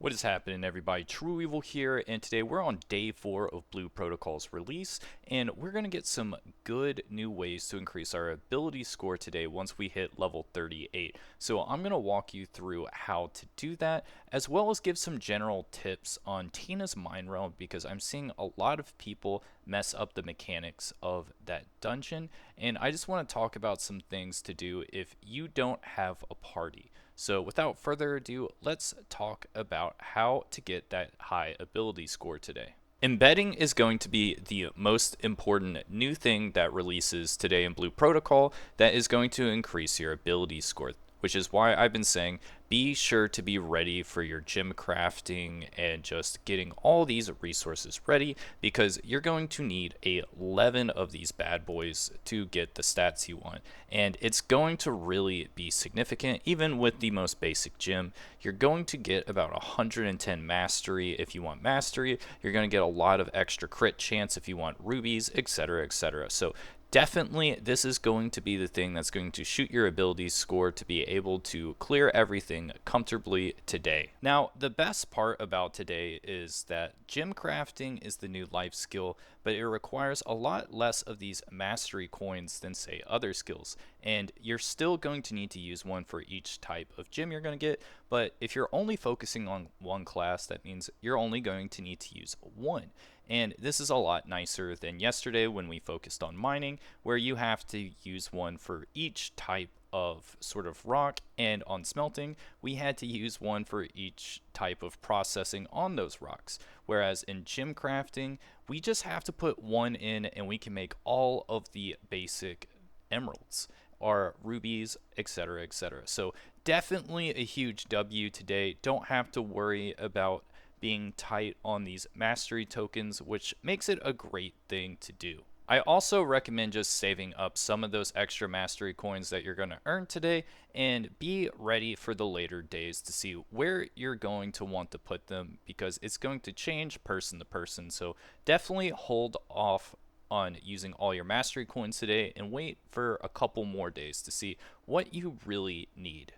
What is happening, everybody? trueeevil here, and today we're on day 4 of Blue Protocol's release, and we're going to get some good new ways to increase our ability score today once we hit level 38. So I'm going to walk you through how to do that, as well as give some general tips on Tina's Mindrealm, because I'm seeing a lot of people mess up the mechanics of that dungeon, and I just want to talk about some things to do if you don't have a party. So without further ado, let's talk about how to get that high ability score today. Embedding is going to be the most important new thing that releases today in Blue Protocol that is going to increase your ability score, which is why I've been saying be sure to be ready for your gem crafting and just getting all these resources ready, because you're going to need 11 of these bad boys to get the stats you want, and it's going to really be significant. Even with the most basic gem, you're going to get about 110 mastery if you want mastery. You're going to get a lot of extra crit chance if you want rubies, etc, etc. So definitely, this is going to be the thing that's going to shoot your abilities score to be able to clear everything comfortably today. Now, the best part about today is that gem crafting is the new life skill, but it requires a lot less of these mastery coins than, say, other skills. And you're still going to need to use one for each type of gem you're going to get, but if you're only focusing on one class, that means you're only going to need to use one. And this is a lot nicer than yesterday when we focused on mining, where you have to use one for each type of sort of rock, and on smelting, we had to use one for each type of processing on those rocks. Whereas in gem crafting, we just have to put one in and we can make all of the basic emeralds or rubies, etc, etc. So definitely a huge W today. Don't have to worry about being tight on these mastery tokens, which makes it a great thing to do. I also recommend just saving up some of those extra mastery coins that you're going to earn today and be ready for the later days to see where you're going to want to put them, because it's going to change person to person. So definitely hold off on using all your mastery coins today and wait for a couple more days to see what you really need.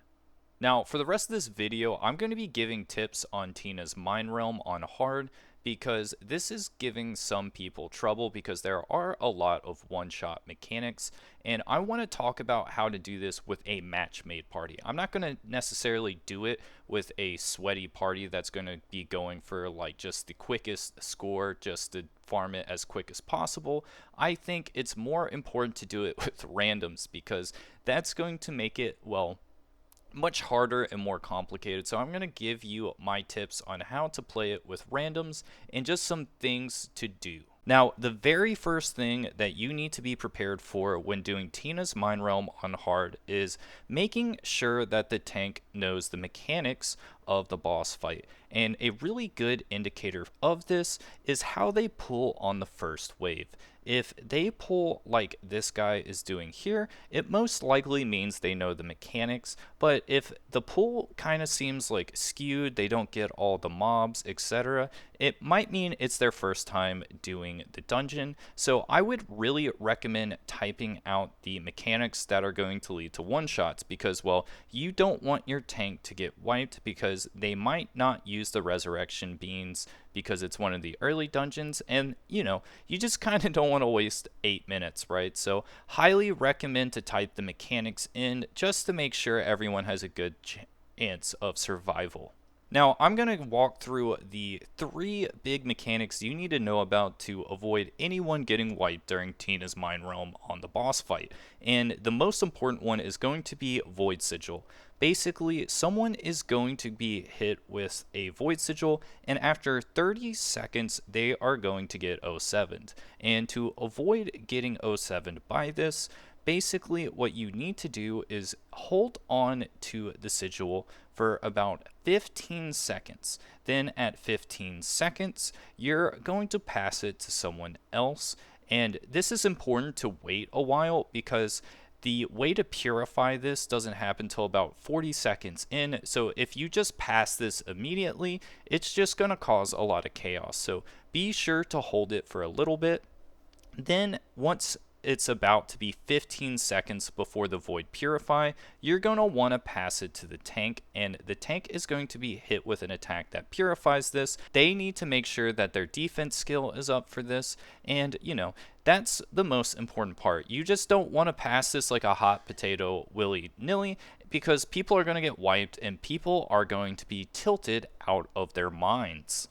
Now, for the rest of this video, I'm going to be giving tips on Tina's Mindrealm on hard, because this is giving some people trouble because there are a lot of one-shot mechanics, and I want to talk about how to do this with a match-made party. I'm not going to necessarily do it with a sweaty party that's going to be going for like just the quickest score, just to farm it as quick as possible. I think it's more important to do it with randoms, because that's going to make it, well, much harder and more complicated. So I'm going to give you my tips on how to play it with randoms and just some things to do. Now, the very first thing that you need to be prepared for when doing Tina's Mindrealm on hard is making sure that the tank knows the mechanics of the boss fight. And a really good indicator of this is how they pull on the first wave. If they pull like this guy is doing here, it most likely means they know the mechanics. But if the pull kind of seems like skewed, they don't get all the mobs, etc., it might mean it's their first time doing the dungeon. So I would really recommend typing out the mechanics that are going to lead to one-shots, because, well, you don't want your tank to get wiped because they might not use the resurrection beans because it's one of the early dungeons, and you just kind of don't want to waste 8 minutes, right? So highly recommend to type the mechanics in just to make sure everyone has a good chance of survival. Now, I'm going to walk through the 3 big mechanics you need to know about to avoid anyone getting wiped during Tina's Mindrealm on the boss fight. And the most important one is going to be Void Sigil. Basically, someone is going to be hit with a Void Sigil, and after 30 seconds, they are going to get 07'd. And to avoid getting 07'd by this, basically what you need to do is hold on to the sigil for about 15 seconds. Then at 15 seconds, you're going to pass it to someone else. And this is important to wait a while, because the way to purify this doesn't happen until about 40 seconds in. So if you just pass this immediately, it's just going to cause a lot of chaos. So be sure to hold it for a little bit. Then once it's about to be 15 seconds before the Void Purify, you're going to want to pass it to the tank, and the tank is going to be hit with an attack that purifies this. They need to make sure that their defense skill is up for this, and that's the most important part. You just don't want to pass this like a hot potato willy-nilly, because people are going to get wiped and people are going to be tilted out of their minds.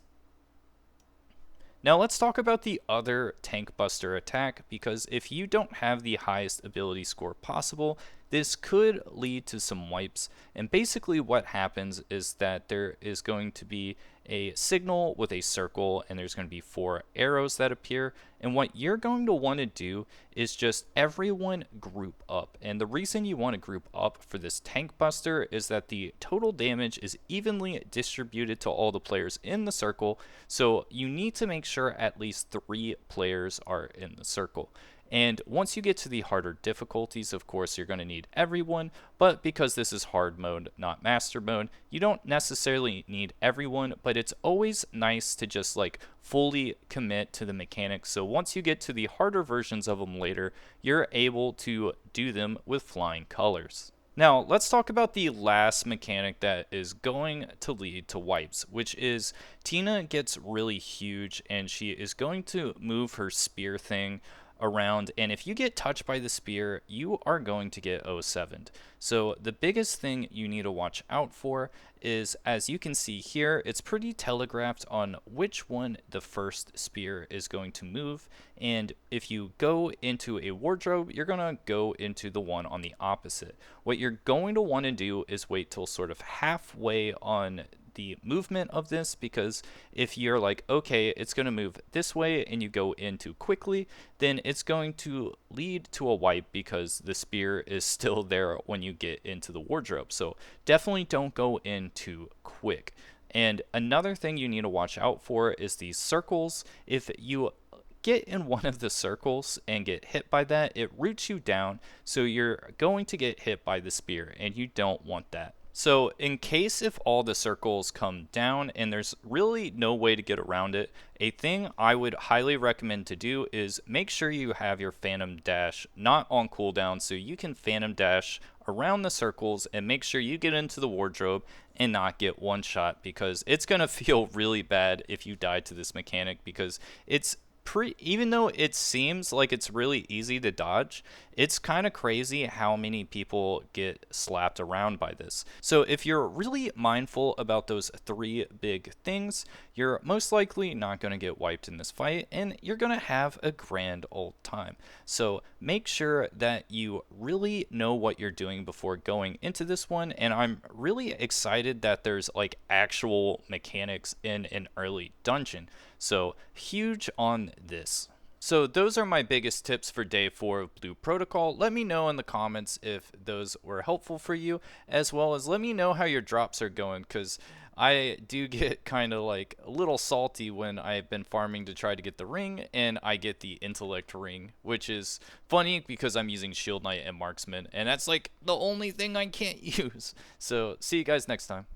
Now let's talk about the other Tank Buster attack, because if you don't have the highest ability score possible, this could lead to some wipes. And basically what happens is that there is going to be a signal with a circle, and there's going to be 4 arrows that appear. And what you're going to want to do is just everyone group up. And the reason you want to group up for this Tank Buster is that the total damage is evenly distributed to all the players in the circle. So you need to make sure at least 3 players are in the circle. And once you get to the harder difficulties, of course, you're going to need everyone, but because this is hard mode, not master mode, you don't necessarily need everyone, but it's always nice to just like fully commit to the mechanics. So once you get to the harder versions of them later, you're able to do them with flying colors. Now, let's talk about the last mechanic that is going to lead to wipes, which is Tina gets really huge and she is going to move her spear thing around, and if you get touched by the spear, you are going to get 07'd. So the biggest thing you need to watch out for is, as you can see here, it's pretty telegraphed on which one the first spear is going to move, and if you go into a wardrobe, you're going to go into the one on the opposite. What you're going to want to do is wait till sort of halfway on the movement of this, because if you're like, okay, it's going to move this way, and you go in too quickly, then it's going to lead to a wipe because the spear is still there when you get into the wardrobe. So definitely don't go in too quick. And another thing you need to watch out for is these circles. If you get in one of the circles and get hit by that, it roots you down, so you're going to get hit by the spear, and you don't want that. So in case if all the circles come down and there's really no way to get around it, a thing I would highly recommend to do is make sure you have your Phantom Dash not on cooldown, so you can Phantom Dash around the circles and make sure you get into the wardrobe and not get one shot, because it's going to feel really bad if you die to this mechanic, because it's even though it seems like it's really easy to dodge, it's kind of crazy how many people get slapped around by this. So if you're really mindful about those 3 big things, you're most likely not going to get wiped in this fight, and you're going to have a grand old time. So make sure that you really know what you're doing before going into this one, and I'm really excited that there's like actual mechanics in an early dungeon. So huge on this. So those are my biggest tips for day 4 of Blue Protocol. Let me know in the comments if those were helpful for you, as well as let me know how your drops are going, because I do get kind of like a little salty when I've been farming to try to get the ring and I get the intellect ring, which is funny because I'm using Shield Knight and Marksman, and that's like the only thing I can't use. So see you guys next time.